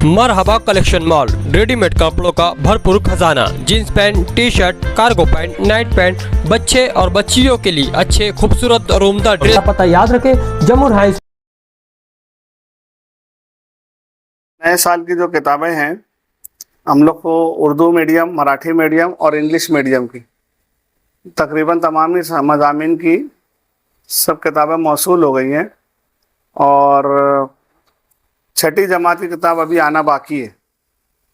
मरहबा collection mall, readymade कपड़ों का भरपूर खजाना। Jeans pant, T shirt, cargo pant, night pant, बच्चे और बच्चियों के लिए अच्छे खूबसूरत और उम्दा ड्रेस। पता याद रखें, जमुर हाई। नए साल की जो किताबें हैं हम लोग को उर्दू मीडियम, मराठी मीडियम और इंग्लिश मीडियम की तकरीबन तमाम ही मज़ामीन की सब किताबें मौसूल हो गई हैं और छठी जमात की किताब अभी आना बाकी है।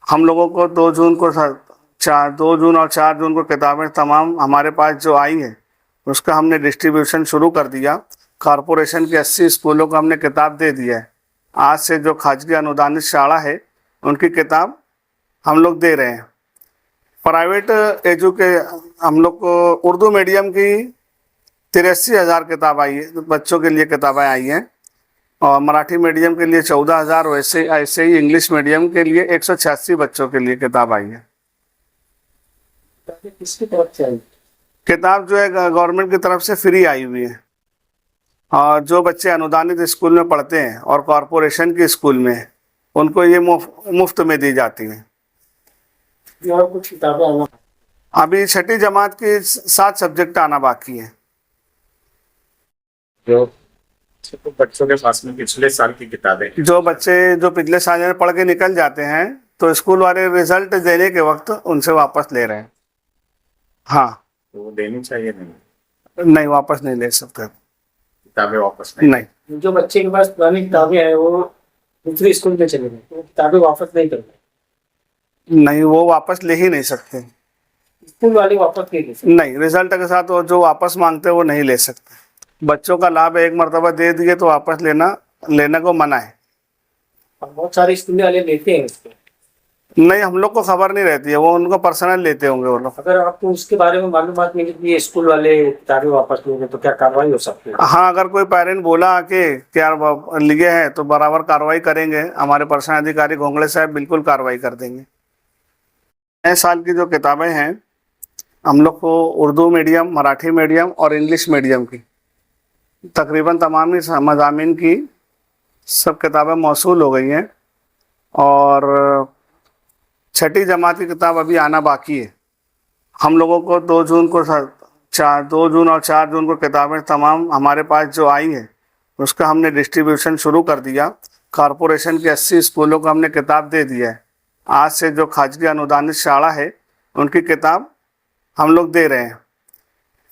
हम लोगों को 2 जून और 4 जून को किताबें तमाम हमारे पास जो आई है उसका हमने डिस्ट्रीब्यूशन शुरू कर दिया। कॉरपोरेशन के 80 स्कूलों को हमने किताब दे दिया है। आज से जो खाजगी अनुदानित शाला है उनकी किताब हम लोग दे रहे हैं। प्राइवेट हम लोग को उर्दू मीडियम की 83,000 किताब आई है, बच्चों के लिए किताबें आई हैं और मराठी मीडियम के लिए 14,000, ऐसे ही इंग्लिश मीडियम के लिए 186 बच्चों के लिए किताब आई है। किसकी तरफ से आई? किताब जो है गवर्नमेंट की तरफ से फ्री आई हुई है और जो बच्चे अनुदानित स्कूल में पढ़ते हैं और कॉरपोरेशन के स्कूल में उनको ये मुफ्त में दी जाती हैं। और कुछ किताबें आना अभी छठी जमात की 7 सब्जेक्ट आना बाकी है। जो बच्चों के पास में पिछले साल की किताबें, जो बच्चे जो पिछले साल में पढ़ के निकल जाते हैं तो स्कूल वाले रिजल्ट देने के वक्त उनसे वापस ले रहे हैं। हाँ, तो वो देनी चाहिए? नहीं, नहीं वापस नहीं ले सकते, किताबें वापस नहीं। जो बच्चे के पास पुरानी किताबें हैं वो दूसरे स्कूल में चले गए, तो किताबें वापस नहीं करते। नहीं, वो वापस ले ही नहीं सकते। स्कूल वाले वापस नहीं ले सकते। नहीं, रिजल्ट के साथ वो जो वापस मांगते हैं वो नहीं ले सकते। बच्चों का लाभ एक मरतबा दे दिए तो वापस लेने को मना है। और बहुत सारे स्कूल वाले लेते हैं इसको। नहीं, हम लोग को खबर नहीं रहती है, वो उनको पर्सनल लेते होंगे वो लोग। अगर आपको उसके बारे में मालूमात मिली कि ये स्कूल वाले किताबें वापस लेंगे तो क्या कार्रवाई हो सकती है? हाँ, अगर कोई पेरेंट बोला आके क्या लिए हैं तो बराबर कार्रवाई करेंगे। हमारे पर्सनल अधिकारी घोंगड़े साहब बिल्कुल कार्रवाई कर देंगे। नए साल की जो किताबें हैं हम लोग को उर्दू मीडियम, मराठी मीडियम और इंग्लिश मीडियम की तकरीबन तमाम ही मज़ामीन की सब किताबें मौसूल हो गई हैं और छठी जमात की किताब अभी आना बाकी है। हम लोगों को 2 जून और 4 जून को किताबें तमाम हमारे पास जो आई है उसका हमने डिस्ट्रीब्यूशन शुरू कर दिया। कॉरपोरेशन के 80 स्कूलों को हमने किताब दे दिया है। आज से जो खाजगी अनुदानित शाला है उनकी किताब हम लोग दे रहे हैं।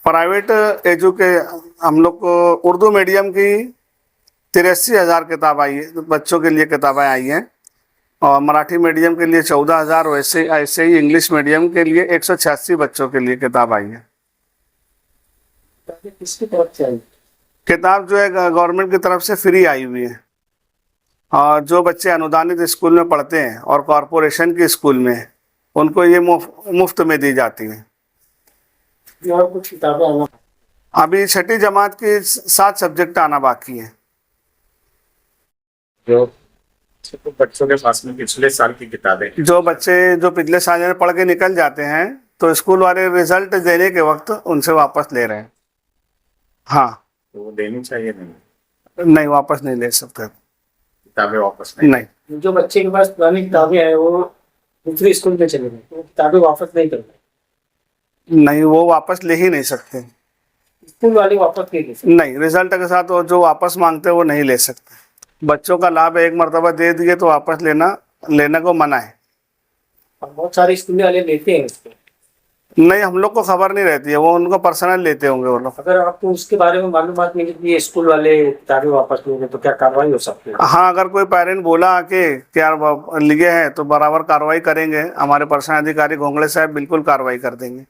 प्राइवेट हम लोग को उर्दू मीडियम की 83,000 किताब आई है, बच्चों के लिए किताबें आई हैं और मराठी मीडियम के लिए 14,000, ऐसे ही इंग्लिश मीडियम के लिए 186 बच्चों के लिए किताब आई है। किसकी तरफ से आई? किताब जो है गवर्नमेंट की तरफ से फ्री आई हुई है और जो बच्चे अनुदानित स्कूल में पढ़ते हैं और कॉरपोरेशन के स्कूल में उनको ये मुफ्त में दी जाती हैं। और कुछ किताबें आना अभी छठी जमात की 7 सब्जेक्ट आना बाकी है। जो बच्चों के पास में पिछले साल की किताबें, जो बच्चे जो पिछले साल में पढ़ के निकल जाते हैं तो स्कूल वाले रिजल्ट देने के वक्त उनसे वापस ले रहे हैं। हाँ, तो वो देनी चाहिए? नहीं, नहीं वापस नहीं ले सकते, किताबें वापस नहीं। जो बच्चे के पास पुरानी किताबें हैं वो दूसरे स्कूल में चले गए, तो किताबें वापस नहीं करते। नहीं, वो वापस ले ही नहीं सकते। स्कूल वाले वापस नहीं ले सकते। नहीं, रिजल्ट के साथ वो जो वापस मांगते हैं वो नहीं ले सकते। बच्चों का लाभ एक मरतबा दे दिए तो वापस लेने को मना है। और बहुत सारे स्कूल वाले लेते हैं इसको। नहीं, हम लोग को खबर नहीं रहती है, वो उनको पर्सनल लेते होंगे वो लोग। अगर आपको उसके बारे में मालूमात मिली कि ये स्कूल वाले किताबें वापस लेंगे तो क्या कार्रवाई हो सकती है? हाँ, अगर कोई पेरेंट बोला आके क्या लिए हैं तो बराबर कार्रवाई करेंगे। हमारे पर्सनल अधिकारी घोंगड़े साहब बिल्कुल कार्रवाई कर देंगे।